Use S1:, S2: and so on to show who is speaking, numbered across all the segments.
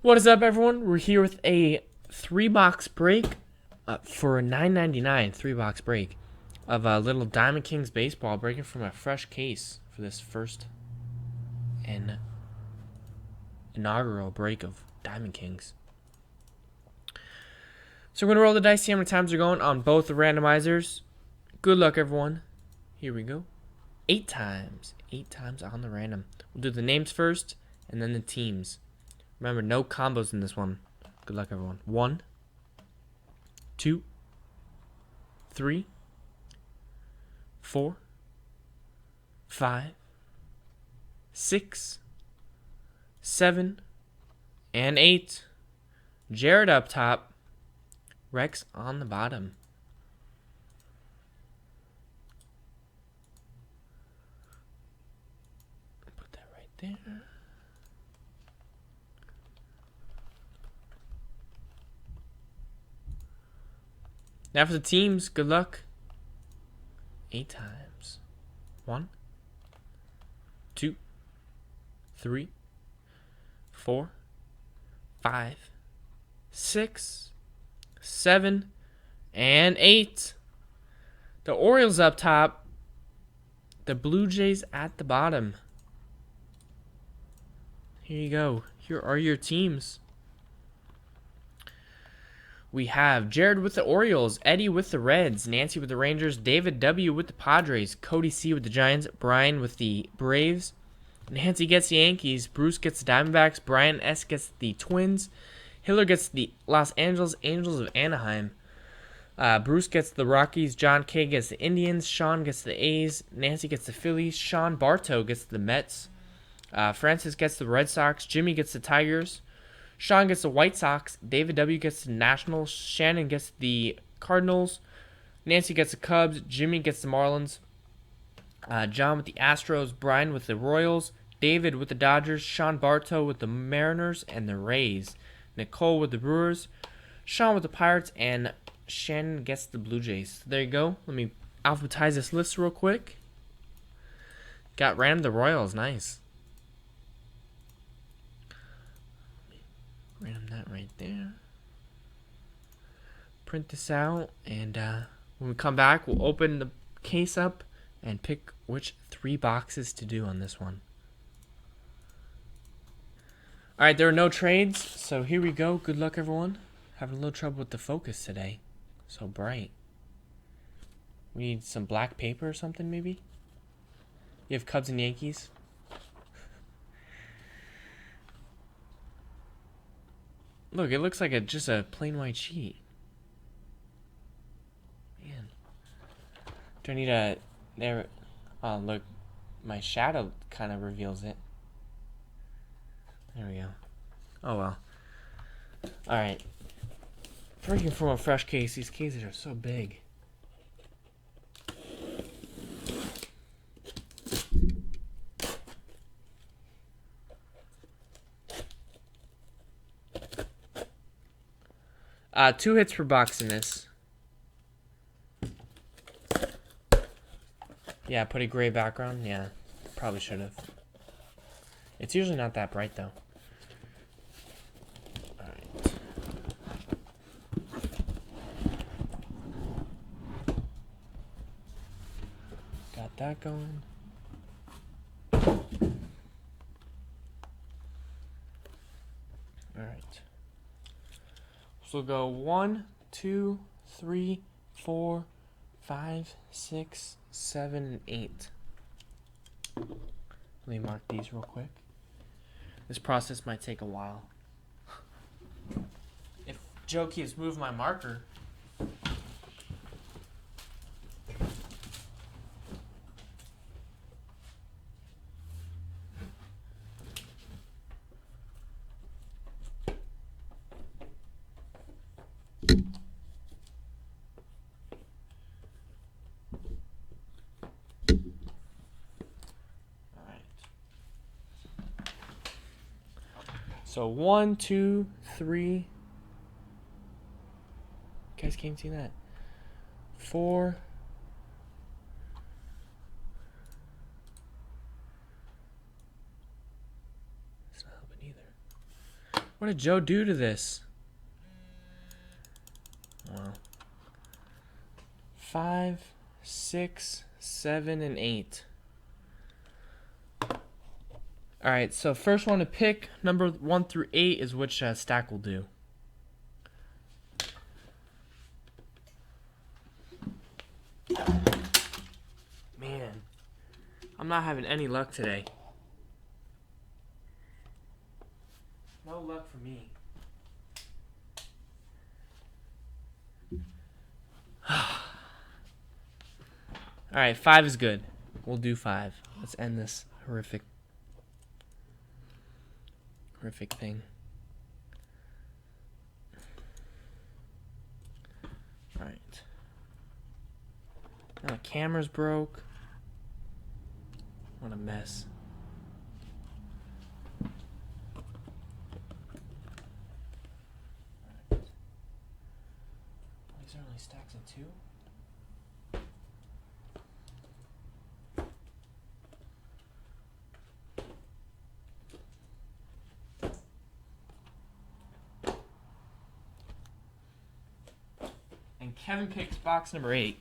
S1: What is up, everyone? We're here with a 3-box break for a $9.99 3-box break of a little Diamond Kings baseball, breaking from a fresh case for this first and inaugural break of Diamond Kings. So we're going to roll the dice, see how many times they're going on both the randomizers. Good luck, everyone. Here we go. 8 times. 8 times on the random. We'll do the names first and then the teams. Remember, no combos in this one. Good luck, everyone. 1, 2, 3, 4, 5, 6, 7, and 8. Jared up top. Rex on the bottom. Put that right there. Now for the teams, good luck. 8 times. 1, 2, 3, 4, 5, 6, 7, and 8. The Orioles up top. The Blue Jays at the bottom. Here you go. Here are your teams. We have Jared with the Orioles, Eddie with the Reds, Nancy with the Rangers, David W. with the Padres, Cody C. with the Giants, Brian with the Braves, Nancy gets the Yankees, Bruce gets the Diamondbacks, Brian S. gets the Twins, Hiller gets the Los Angeles Angels of Anaheim, Bruce gets the Rockies, John K. gets the Indians, Sean gets the A's, Nancy gets the Phillies, Sean Bartow gets the Mets, Francis gets the Red Sox, Jimmy gets the Tigers, Sean gets the White Sox, David W. gets the Nationals, Shannon gets the Cardinals, Nancy gets the Cubs, Jimmy gets the Marlins, John with the Astros, Brian with the Royals, David with the Dodgers, Sean Bartow with the Mariners and the Rays, Nicole with the Brewers, Sean with the Pirates, and Shannon gets the Blue Jays. So there you go. Let me alphabetize this list real quick. Got random the Royals. Nice. Random that right there. Print this out, and when we come back, we'll open the case up and pick which 3 boxes to do on this one. Alright, there are no trades, so here we go. Good luck, everyone. Having a little trouble with the focus today. So bright. We need some black paper or something, maybe? You have Cubs and Yankees? Look, it looks like just a plain white sheet. Man. Do I need a... There... Oh, look. My shadow kind of reveals it. There we go. Oh, well. Alright. Freaking from a fresh case. These cases are so big. Two hits per box in this. Yeah, put a gray background. Yeah, probably should have. It's usually not that bright, though. Alright. Got that going. Alright. So we'll go 1, 2, 3, 4, 5, 6, 7, and 8. Let me mark these real quick. This process might take a while. If Joe keeps moving my marker. So 1, 2, 3. You guys can't see that. 4, What did Joe do to this? Wow. 5, 6, 7, and 8. Alright, so first one to pick, number 1 through 8, is which stack will do. Man, I'm not having any luck today. No luck for me. Alright, 5 is good. We'll do 5. Let's end this horrific thing. Alright. Now the camera's broke. What a mess. Alright. These are only stacks of 2? And Kevin picks box number 8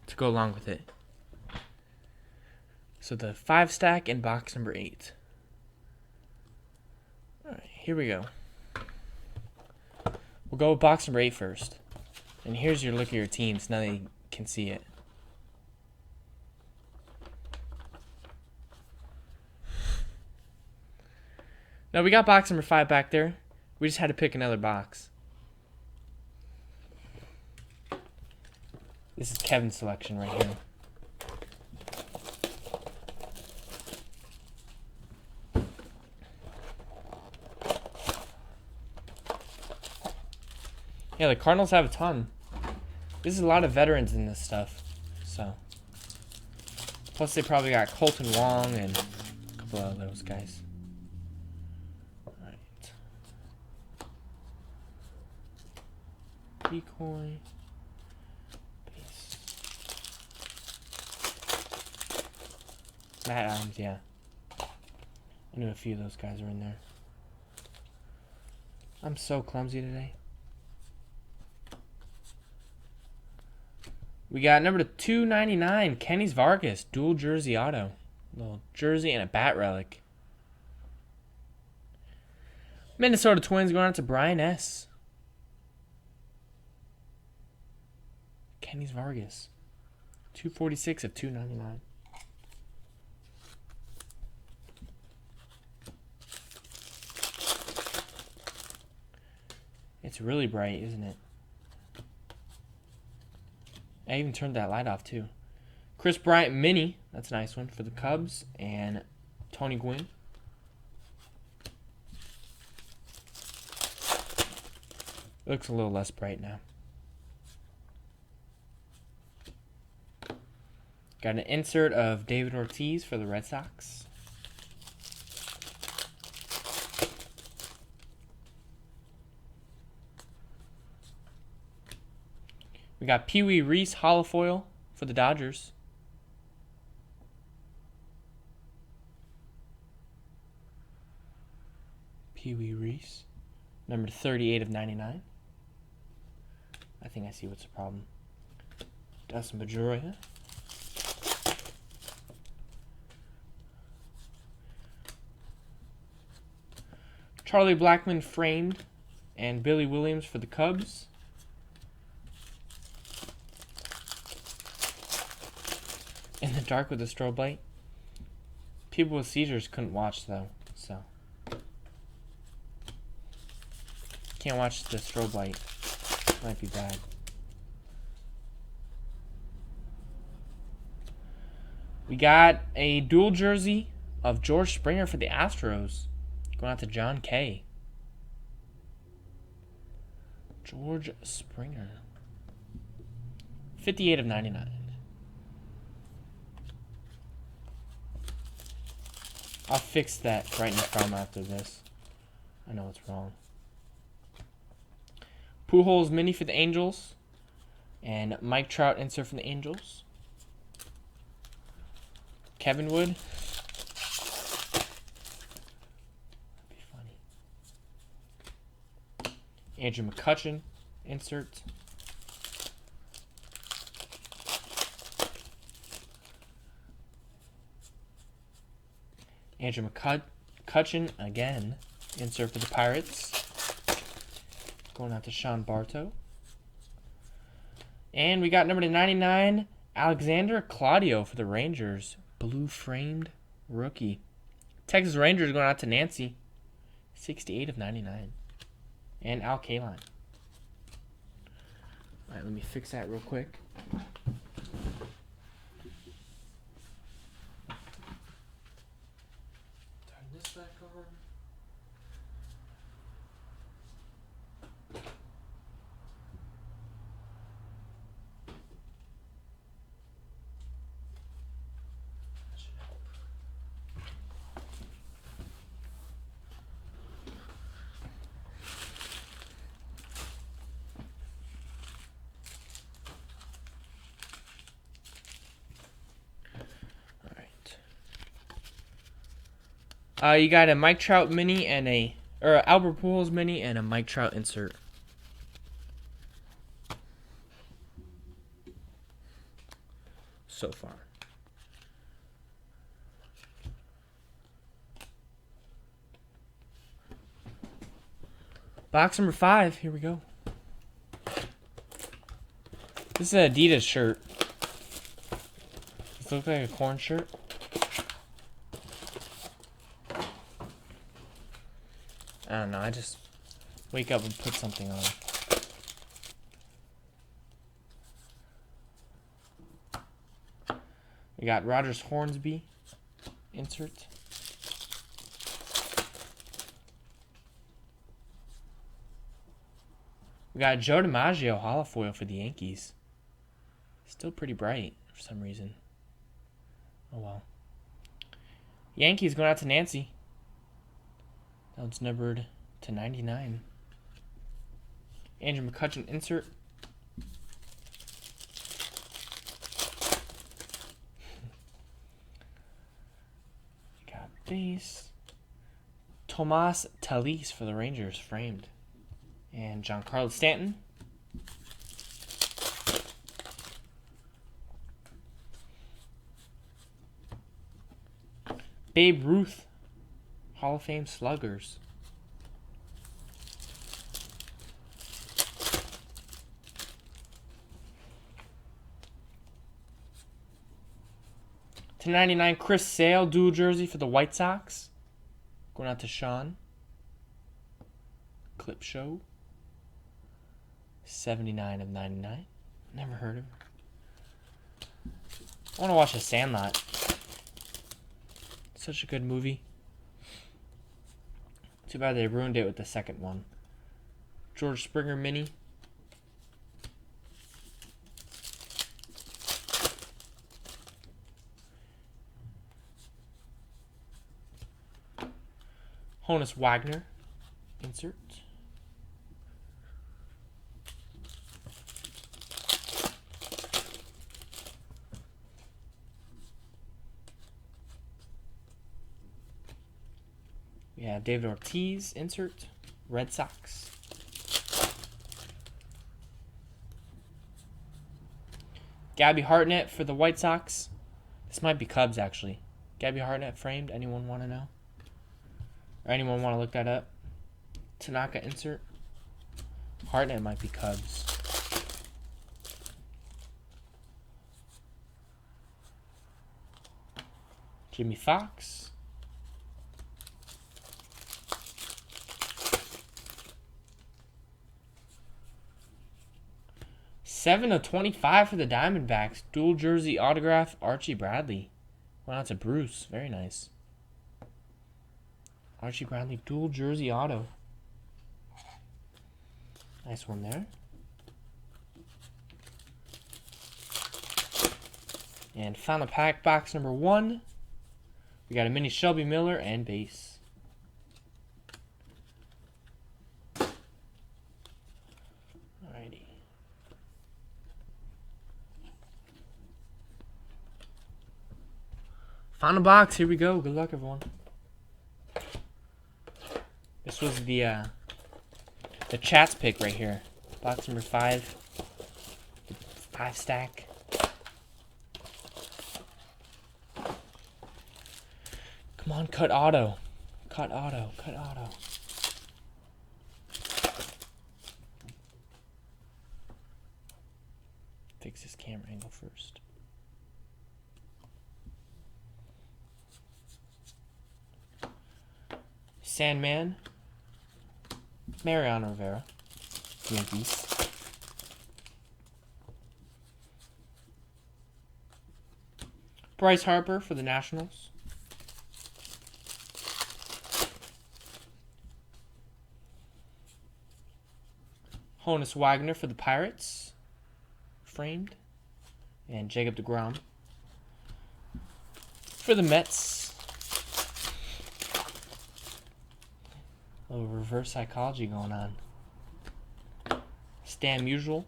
S1: to go along with it. So the 5 stack and box number 8. Alright, here we go. We'll go with box number 8 first. And here's your look at your teams. Now they can see it. Now we got box number 5 back there. We just had to pick another box. This is Kevin's selection right here. Yeah, the Cardinals have a ton. There's a lot of veterans in this stuff. So, plus they probably got Colton Wong and a couple of those guys. Alright. Decoy. Base. Matt Adams, yeah. I knew a few of those guys were in there. I'm so clumsy today. We got number 299, Kenny's Vargas, dual jersey auto. Little jersey and a bat relic. Minnesota Twins going out to Brian S. Kenny's Vargas. 246 of 299. It's really bright, isn't it? I even turned that light off, too. Chris Bryant mini. That's a nice one for the Cubs. And Tony Gwynn. It looks a little less bright now. Got an insert of David Ortiz for the Red Sox. We got Pee Wee Reese holofoil for the Dodgers. Pee Wee Reese, number 38 of 99. I think I see what's the problem. Dustin Pedroia. Charlie Blackmon framed and Billy Williams for the Cubs. In the dark with a strobe light. People with seizures couldn't watch though, so can't watch the strobe light. Might be bad. We got a dual jersey of George Springer for the Astros. Going out to John K. George Springer. 58 of 99. I'll fix that brightness problem after this. I know it's wrong. Pujols mini for the Angels. And Mike Trout insert for the Angels. Kevin Wood. That'd be funny. Andrew McCutchen, insert. Andrew McCutchen again, insert for the Pirates. Going out to Sean Bartow. And we got number 99, Alexander Claudio for the Rangers. Blue framed rookie. Texas Rangers going out to Nancy. 68 of 99. And Al Kaline. All right, let me fix that real quick. Turn this back on. That should help. You got a Mike Trout mini and Albert Pujols mini and a Mike Trout insert. So far. Box number 5. Here we go. This is an Adidas shirt. Does it look like a corn shirt? I don't know. I just wake up and put something on. We got Rogers Hornsby insert. We got Joe DiMaggio holofoil for the Yankees. Still pretty bright for some reason. Oh well. Yankees going out to Nancy. That one's numbered to 99. Andrew McCutchen insert. Got base. Tomas Talis for the Rangers, framed. And Giancarlo Stanton. Babe Ruth, Hall of Fame sluggers. To 99, Chris Sale, dual jersey for the White Sox. Going out to Sean. Clip show. 79 of 99. Never heard of him. I want to watch The Sandlot. Such a good movie. Too bad they ruined it with the second one. George Springer mini. Honus Wagner insert. We have David Ortiz insert. Red Sox. Gabby Hartnett for the White Sox. This might be Cubs, actually. Gabby Hartnett framed. Anyone want to know? Or anyone want to look that up? Tanaka insert. Hartnett might be Cubs. Jimmy Fox. Seven of 25 for the Diamondbacks. Dual jersey autograph, Archie Bradley. Went out to Bruce. Very nice. Archie Bradley, dual jersey auto. Nice one there. And final pack, box number 1. We got a mini Shelby Miller and base. Alrighty. Final box, here we go. Good luck, everyone. This was the The chat's pick right here. Box number 5. 5 stack. Come on, cut auto. Cut auto. Cut auto. Fix this camera angle first. Sandman. Mariano Rivera. Yankees. Bryce Harper for the Nationals. Honus Wagner for the Pirates. Framed. And Jacob deGrom for the Mets. A little reverse psychology going on. Stan Musial.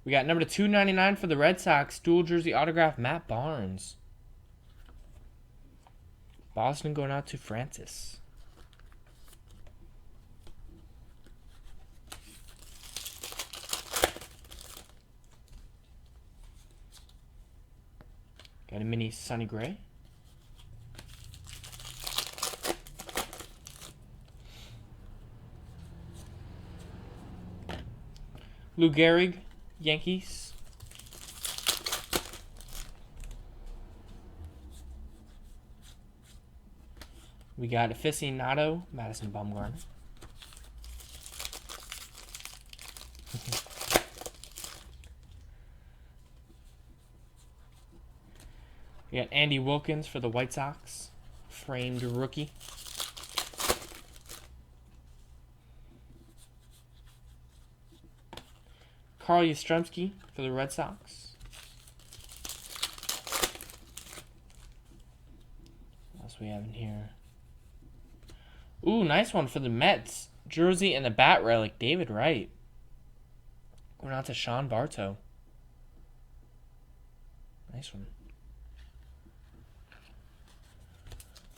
S1: We got number 299 for the Red Sox. Dual jersey autograph, Matt Barnes. Boston going out to Francis. Got a mini Sonny Gray. Lou Gehrig, Yankees. We got Aficionado, Madison Bumgarner. We got Andy Wilkins for the White Sox, framed rookie. Carl Yastrzemski for the Red Sox. What else we have in here? Ooh, nice one for the Mets. Jersey and the bat relic, David Wright. Going out to Sean Bartow. Nice one.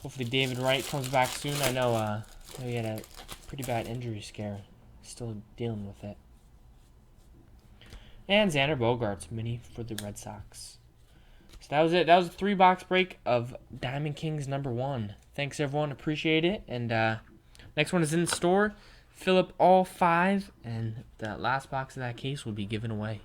S1: Hopefully David Wright comes back soon. I know he had a pretty bad injury scare. Still dealing with it. And Xander Bogaerts, mini for the Red Sox. So that was it. That was a 3-box break of Diamond Kings #1. Thanks, everyone. Appreciate it. And next one is in the store. Fill up all 5, and the last box of that case will be given away.